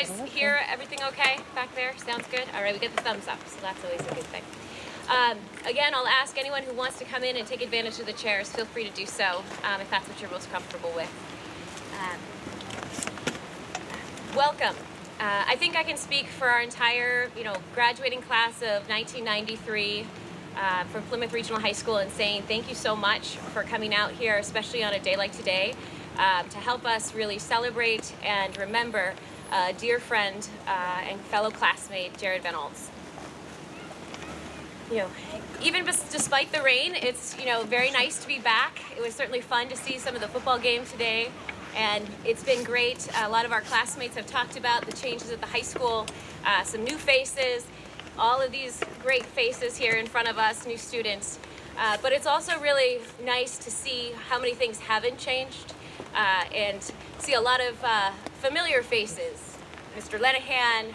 guys hear everything okay back there? Sounds good? All right, we get the thumbs up, so that's always a good thing. Again, I'll ask anyone who wants to come in and take advantage of the chairs, feel free to do so if that's what you're most comfortable with. Welcome. I think I can speak for our entire, graduating class of 1993 from Plymouth Regional High School and saying thank you so much for coming out here, especially on a day like today, to help us really celebrate and remember a dear friend and fellow classmate, Jared Van Aalst. Even despite the rain, it's very nice to be back. It was certainly fun to see some of the football game today, and it's been great. A lot of our classmates have talked about the changes at the high school, some new faces, all of these great faces here in front of us, new students. But it's also really nice to see how many things haven't changed and see a lot of familiar faces. Mr. Lenahan,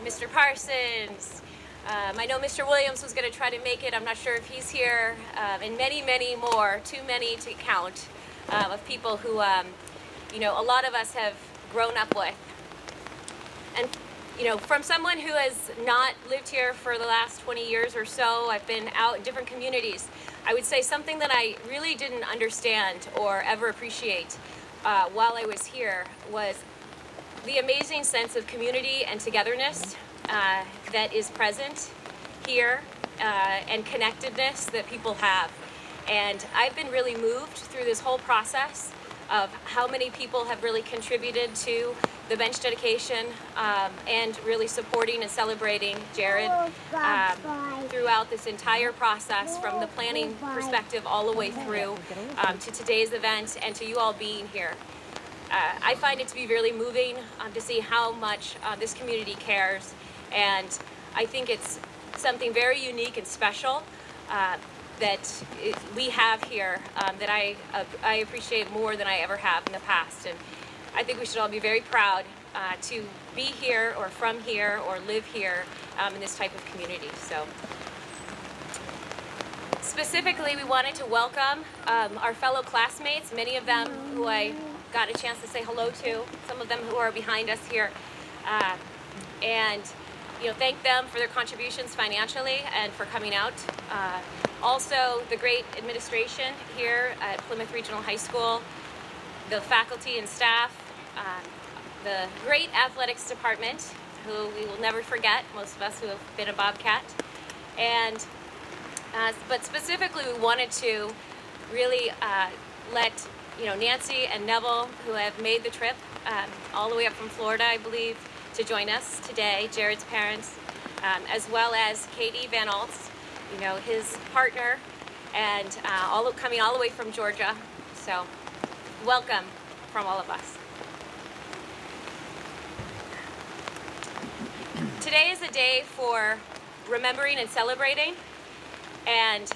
Mr. Parsons, I know Mr. Williams was going to try to make it. I'm not sure if he's here, and many, many more, too many to count, of people who, a lot of us have grown up with. And, from someone who has not lived here for the last 20 years or so, I've been out in different communities, I would say something that I really didn't understand or ever appreciate while I was here was the amazing sense of community and togetherness that is present here and connectedness that people have. And I've been really moved through this whole process of how many people have really contributed to the bench dedication and really supporting and celebrating Jared throughout this entire process, from the planning perspective all the way through to today's event and to you all being here. I find it to be really moving to see how much this community cares, and I think it's something very unique and special that we have here that I appreciate more than I ever have in the past. And I think we should all be very proud to be here or from here or live here in this type of community. So specifically, we wanted to welcome our fellow classmates, many of them who I got a chance to say hello to, some of them who are behind us here, and thank them for their contributions financially and for coming out. Also, the great administration here at Plymouth Regional High School, the faculty and staff, the great athletics department, who we will never forget, most of us who have been a Bobcat. And but specifically, we wanted to really let Nancy and Neville, who have made the trip all the way up from Florida, I believe, to join us today, Jared's parents, as well as Katie Van Aalst, his partner, and coming all the way from Georgia. So welcome from all of us. Today is a day for remembering and celebrating, and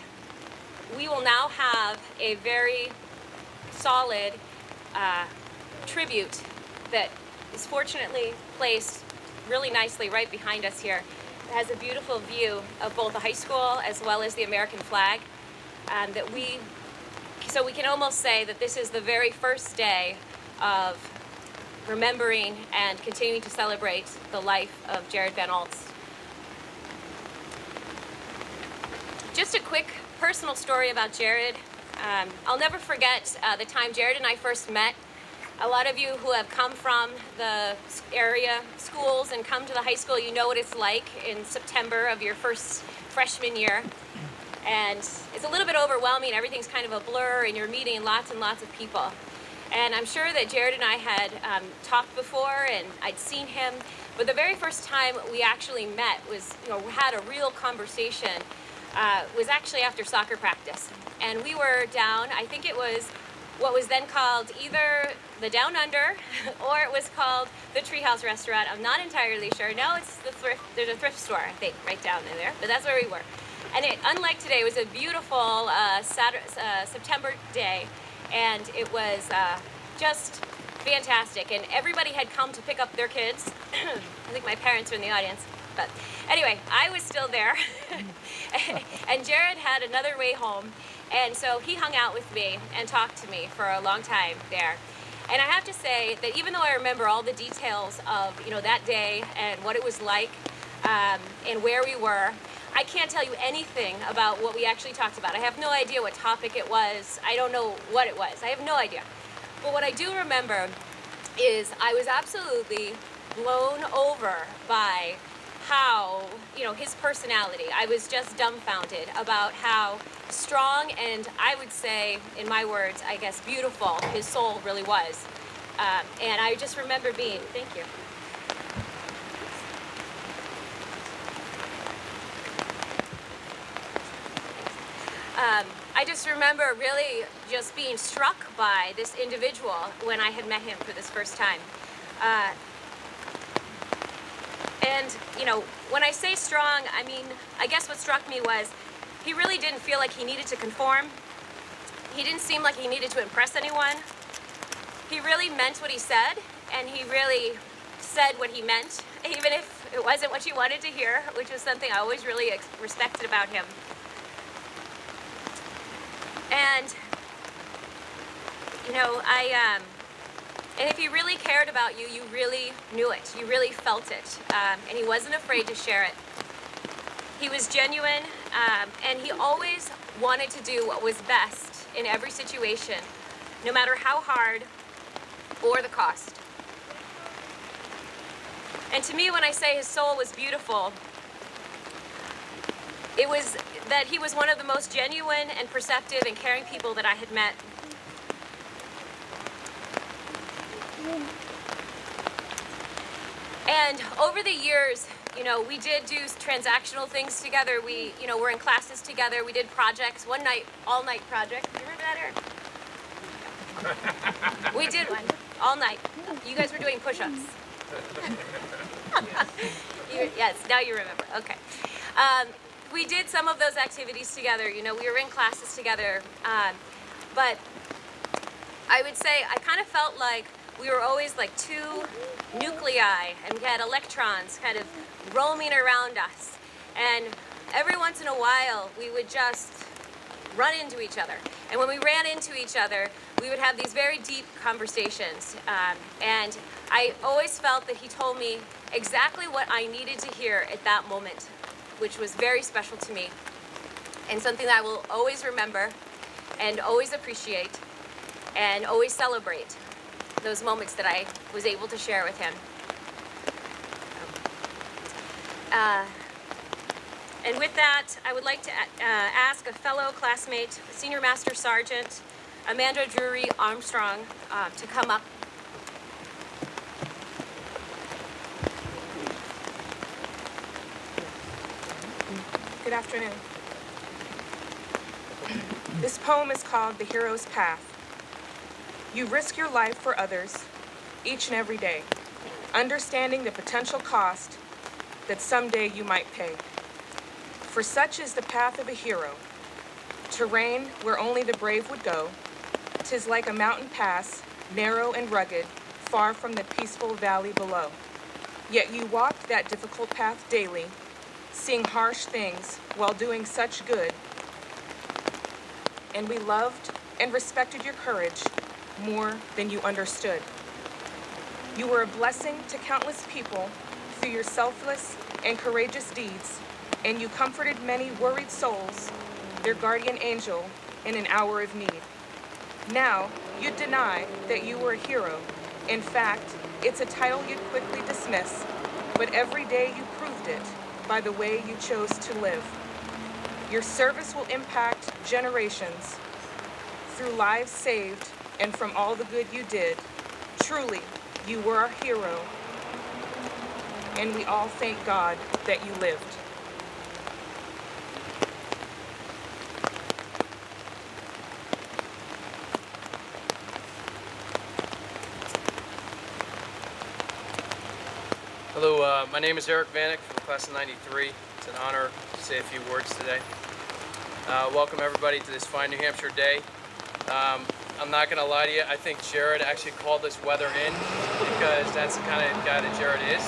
we will now have a very solid tribute that is fortunately placed really nicely right behind us here. It has a beautiful view of both the high school as well as the American flag, so we can almost say that this is the very first day of remembering and continuing to celebrate the life of Jared Van Aalst. Just a quick personal story about Jared. I'll never forget the time Jared and I first met. A lot of you who have come from the area schools and come to the high school, you know what it's like in September of your first freshman year. And it's a little bit overwhelming. Everything's kind of a blur, and you're meeting lots and lots of people. And I'm sure that Jared and I had talked before, and I'd seen him. But the very first time we actually met was, had a real conversation, was actually after soccer practice. And we were down, I think it was what was then called either the Down Under or it was called the Treehouse Restaurant. I'm not entirely sure. No, it's the thrift. There's a thrift store, I think, right down in there. But that's where we were. And unlike today, it was a beautiful September day, and it was just fantastic. And everybody had come to pick up their kids. I think my parents are in the audience. But anyway, I was still there. And Jared had another way home. And so he hung out with me and talked to me for a long time there. And I have to say that even though I remember all the details of, that day and what it was like, and where we were, I can't tell you anything about what we actually talked about. I have no idea what topic it was. I don't know what it was. I have no idea. But what I do remember is I was absolutely blown over by how, his personality. I was just dumbfounded about how strong and, I would say, in my words, I guess, beautiful his soul really was. And I just remember being, thank you. I just remember really just being struck by this individual when I had met him for this first time. And, when I say strong, I mean, I guess what struck me was he really didn't feel like he needed to conform. He didn't seem like he needed to impress anyone. He really meant what he said, and he really said what he meant, even if it wasn't what you wanted to hear, which was something I always really respected about him. And, and if he really cared about you, you really knew it. You really felt it. And he wasn't afraid to share it. He was genuine, and he always wanted to do what was best in every situation, no matter how hard or the cost. And to me, when I say his soul was beautiful, it was that he was one of the most genuine and perceptive and caring people that I had met. And over the years, we did do transactional things together. We, were in classes together. We did projects, one night, all-night project. You remember that, Eric? We did one, all night. You guys were doing push-ups. Yes, now you remember. Okay. We did some of those activities together. We were in classes together. But I would say I kind of felt like we were always like two nuclei, and we had electrons kind of roaming around us. And every once in a while, we would just run into each other. And when we ran into each other, we would have these very deep conversations. And I always felt that he told me exactly what I needed to hear at that moment, which was very special to me, and something that I will always remember and always appreciate and always celebrate, those moments that I was able to share with him. And with that, I would like to ask a fellow classmate, Senior Master Sergeant Amanda Drury Armstrong, to come up. Good afternoon. This poem is called The Hero's Path. You risk your life for others each and every day, understanding the potential cost that someday you might pay. For such is the path of a hero, terrain where only the brave would go. 'Tis like a mountain pass, narrow and rugged, far from the peaceful valley below. Yet you walked that difficult path daily, seeing harsh things while doing such good. And we loved and respected your courage more than you understood. You were a blessing to countless people through your selfless and courageous deeds, and you comforted many worried souls, their guardian angel in an hour of need. Now, you deny that you were a hero. In fact, it's a title you'd quickly dismiss, but every day you proved it by the way you chose to live. Your service will impact generations through lives saved and from all the good you did. Truly, you were our hero, and we all thank God that you lived. Hello, my name is Eric Vanek from the class of 93. It's an honor to say a few words today. Welcome everybody to this fine New Hampshire day. I'm not going to lie to you, I think Jared actually called this weather in because that's the kind of guy that Jared is.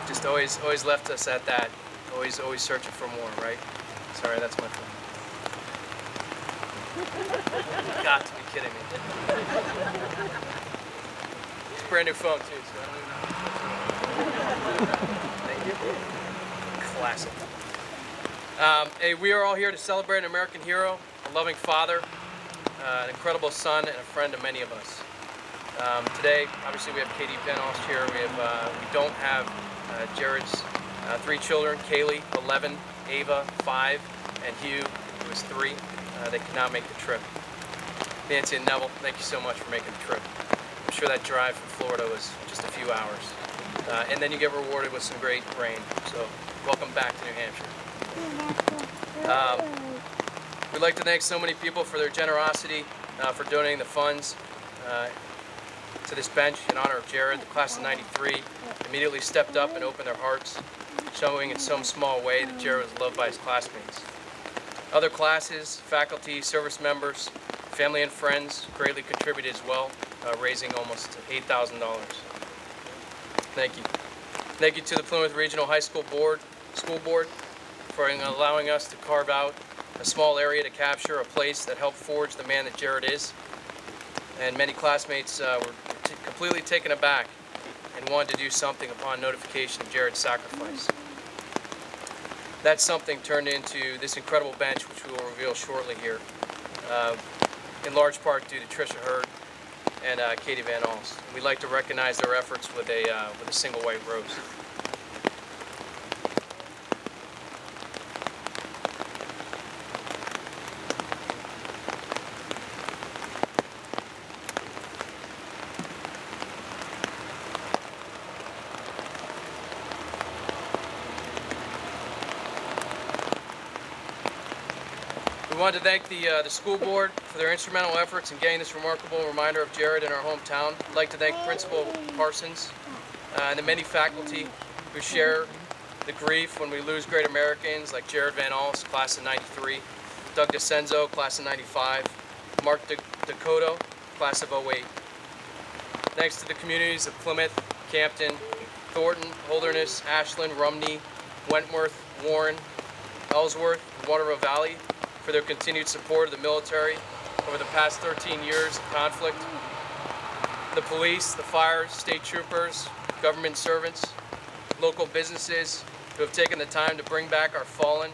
Just always left us at that. Always searching for more, right? Sorry, that's my phone. Got to be kidding me. It's a brand new phone too, so I don't even know. Thank you. Classic. Hey, we are all here to celebrate an American hero, a loving father, an incredible son, and a friend to many of us. Today, obviously, we have Katie Van Aalst here. We don't have Jared's 3 children: Kaylee, 11, Ava, 5, and Hugh, who is 3. They could not make the trip. Nancy and Neville, thank you so much for making the trip. I'm sure that drive from Florida was just a few hours. And then you get rewarded with some great rain. So welcome back to New Hampshire. We'd like to thank so many people for their generosity, for donating the funds to this bench in honor of Jared. The class of '93 immediately stepped up and opened their hearts, showing in some small way that Jared was loved by his classmates. Other classes, faculty, service members, family and friends greatly contributed as well, raising almost $8,000. Thank you. Thank you to the Plymouth Regional High School Board, for allowing us to carve out a small area to capture a place that helped forge the man that Jared is. And many classmates were completely taken aback and wanted to do something upon notification of Jared's sacrifice. That something turned into this incredible bench, which we will reveal shortly here, in large part due to Tricia Hurd and Katie Van Aalst. We'd like to recognize their efforts with a single white rose. We want to thank the school board for their instrumental efforts in getting this remarkable reminder of Jared in our hometown. I'd like to thank Principal Parsons and the many faculty who share the grief when we lose great Americans like Jared Van Aalst, class of '93, Doug DeCenzo, class of '95, Mark Dakota, class of '08. Thanks to the communities of Plymouth, Campton, Thornton, Holderness, Ashland, Rumney, Wentworth, Warren, Ellsworth, and Waterville Valley for their continued support of the military over the past 13 years of conflict. The police, the fire, state troopers, government servants, local businesses who have taken the time to bring back our fallen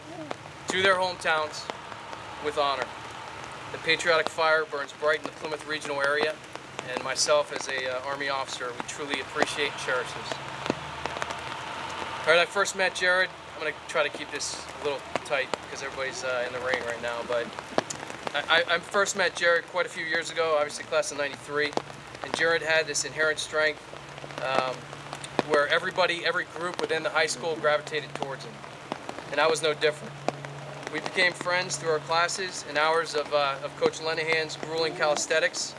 to their hometowns with honor. The patriotic fire burns bright in the Plymouth regional area, and myself as a Army officer, we truly appreciate and cherish this. All right, I first met Jared. I'm gonna try to keep this a little tight because everybody's in the rain right now, but I first met Jared quite a few years ago, obviously class of '93, and Jared had this inherent strength where every group within the high school gravitated towards him, and I was no different. We became friends through our classes and hours of Coach Lenahan's grueling calisthenics.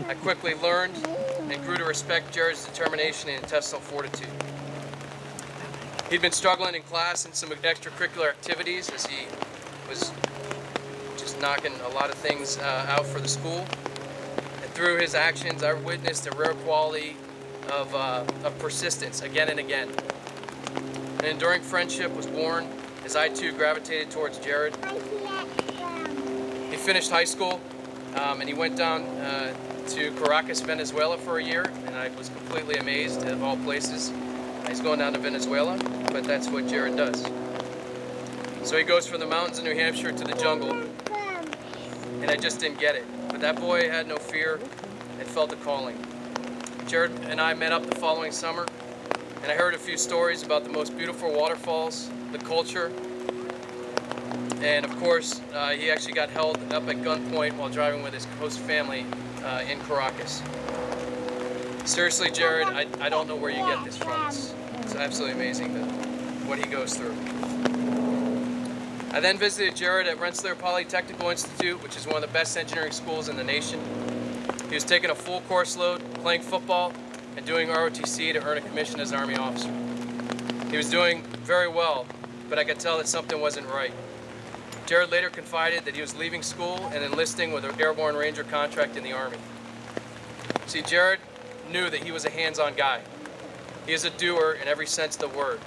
I quickly learned and grew to respect Jared's determination and intestinal fortitude. He'd been struggling in class and some extracurricular activities as he was just knocking a lot of things out for the school. And through his actions, I witnessed a rare quality of persistence again and again. An enduring friendship was born as I too gravitated towards Jared. He finished high school and he went down to Caracas, Venezuela for a year, and I was completely amazed, of all places. He's going down to Venezuela, but that's what Jared does. So he goes from the mountains of New Hampshire to the jungle, and I just didn't get it. But that boy had no fear and felt a calling. Jared and I met up the following summer, and I heard a few stories about the most beautiful waterfalls, the culture, and of course, he actually got held up at gunpoint while driving with his host family in Caracas. Seriously, Jared, I don't know where you get this from. It's absolutely amazing what he goes through. I then visited Jared at Rensselaer Polytechnical Institute, which is one of the best engineering schools in the nation. He was taking a full course load, playing football, and doing ROTC to earn a commission as an Army officer. He was doing very well, but I could tell that something wasn't right. Jared later confided that he was leaving school and enlisting with an Airborne Ranger contract in the Army. See, Jared knew that he was a hands-on guy. He is a doer in every sense of the word.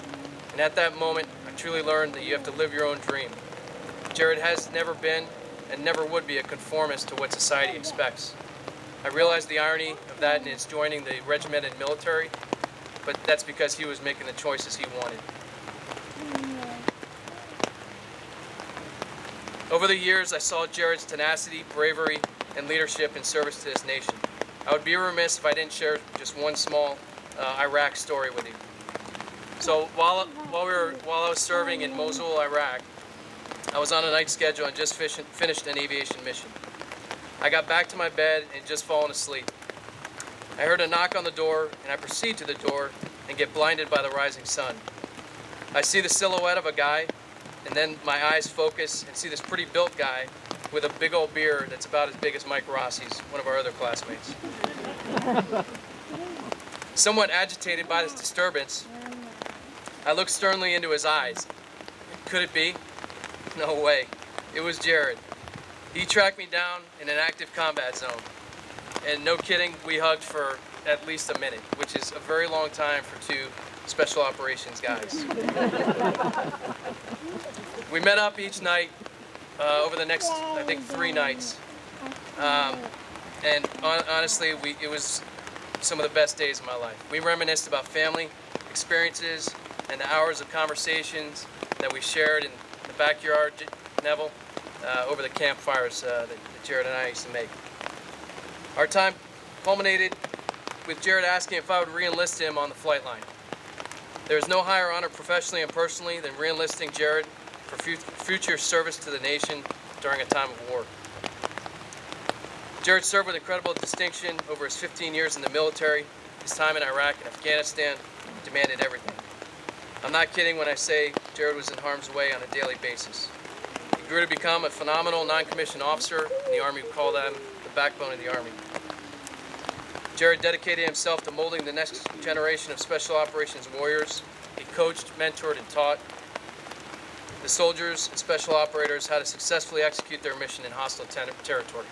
And at that moment, I truly learned that you have to live your own dream. Jared has never been and never would be a conformist to what society expects. I realized the irony of that in his joining the regimented military, but that's because he was making the choices he wanted. Over the years, I saw Jared's tenacity, bravery, and leadership in service to this nation. I would be remiss if I didn't share just one small Iraq story with you. So while I was serving in Mosul, Iraq, I was on a night schedule and just finished an aviation mission. I got back to my bed and just fallen asleep. I heard a knock on the door, and I proceed to the door and get blinded by the rising sun. I see the silhouette of a guy, and then my eyes focus and see this pretty built guy with a big old beard that's about as big as Mike Rossi's, one of our other classmates. Somewhat agitated by this disturbance, I looked sternly into his eyes. Could it be? No way. It was Jared. He tracked me down in an active combat zone. And no kidding, we hugged for at least a minute, which is a very long time for two special operations guys. We met up each night over the next, I think, 3 nights. And honestly, it was some of the best days of my life. We reminisced about family, experiences, and the hours of conversations that we shared in the backyard, Neville, over the campfires that Jared and I used to make. Our time culminated with Jared asking if I would re-enlist him on the flight line. There is no higher honor professionally and personally than re-enlisting Jared for future service to the nation during a time of war. Jared served with incredible distinction over his 15 years in the military. His time in Iraq and Afghanistan demanded everything. I'm not kidding when I say Jared was in harm's way on a daily basis. He grew to become a phenomenal non-commissioned officer in the Army. We call them the backbone of the Army. Jared dedicated himself to molding the next generation of special operations warriors. He coached, mentored, and taught the soldiers and special operators how to successfully execute their mission in hostile territory.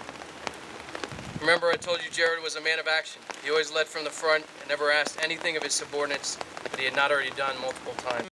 Remember, I told you Jared was a man of action. He always led from the front and never asked anything of his subordinates that he had not already done multiple times.